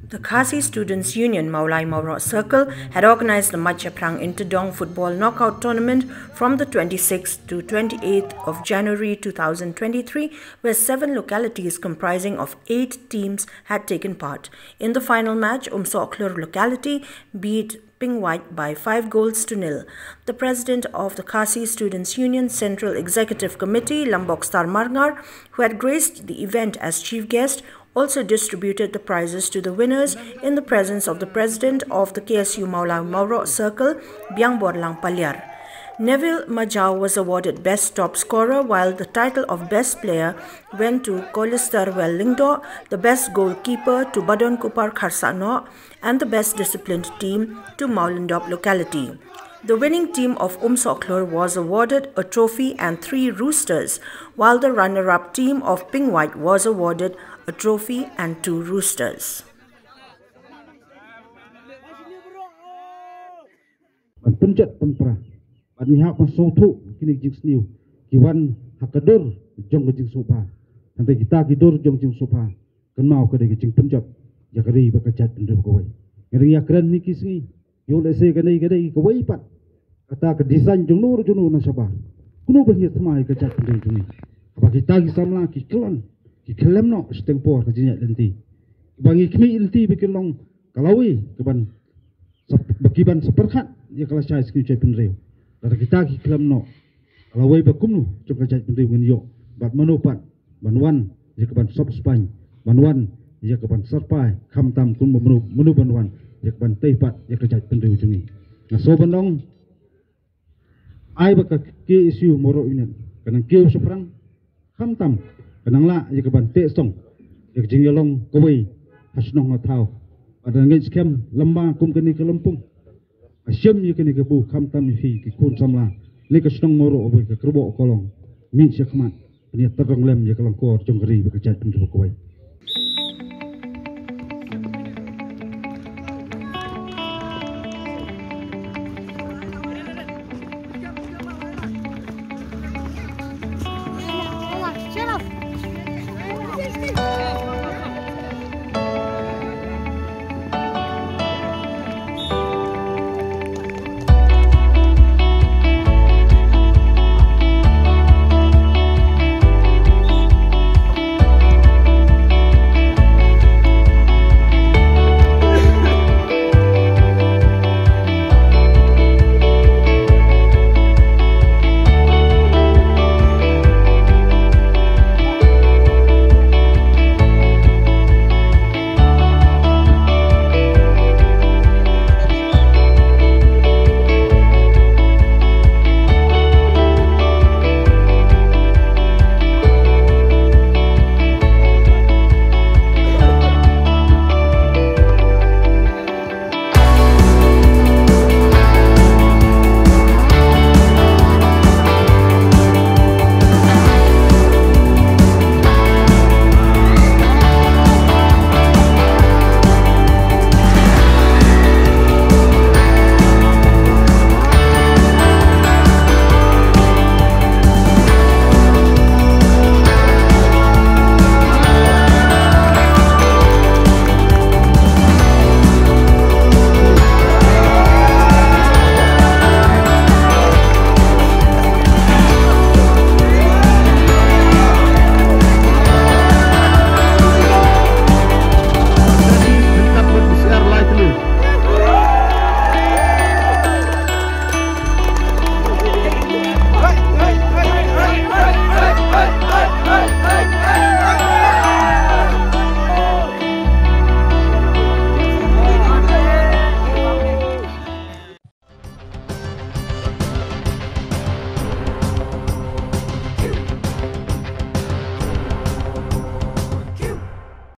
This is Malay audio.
The Khasi Students Union Mawlai Mawroh Circle had organised the Maitshaphrang Interdong Football Knockout Tournament from the 26th to 28th of January 2023, where 7 localities comprising of 8 teams had taken part. In the final match, Umsohklur locality beat Ping White by 5 goals to nil. The president of the Khasi Students Union Central Executive Committee, Lombok Star Marngar, who had graced the event as chief guest, also distributed the prizes to the winners in the presence of the president of the KSU Mawlai Mawroh Circle, Biang Borlang Palyar. Neville Majau was awarded Best Top Scorer, while the title of Best Player went to Kolistar Wellingdo, the Best Goalkeeper to Badon Kupar Kharsano, and the Best Disciplined Team to Maulindop locality. The winning team of Umsohklur was awarded a trophy and 3 roosters, while the runner-up team of Ping White was awarded a trophy and 2 roosters. Paniha pasotu kini jing sniu kiwan hakadur jong jing sopa nanti kita kidur jong jing sopa kan mau ke jing penjab ya kari bakacat pendem kawai ngeri ya keren ni kisi yo le se kanai kawai pat kata ke design jong nur na sabah kuno banyak semai kacat pendem jong ni apa kita ki samla ki kelon ki kelem no stempor ke jinya lenti bangi kmi lenti bikin kalawi keban bakiban seperhat ya kalau saya sekali pendem. Kalau kita kilam no, kalau wei bakum no, cuba cari pendiri dengan yo, bat manupat, banwan, jika ban sop spany, banwan, jika ban serpai, kam tam kun menu banwan, jika ban teipat, jika cari pendiri ujungi. Nah, so bandong, ai baka KSU Mawroh Union, kanang keu seperang, kam tam, kanang la, jika ban te song, jika jingyalong kawai, hasnong ngatau, ada ngej kem lembang kum kini ke Lampung. Asyam you kini kebu kam tam fi ki kun samla le ka snong moro obo ka kerbo kolong min syakmat ni terong lem ya kalang ko jong geri bekerja untuk kawai.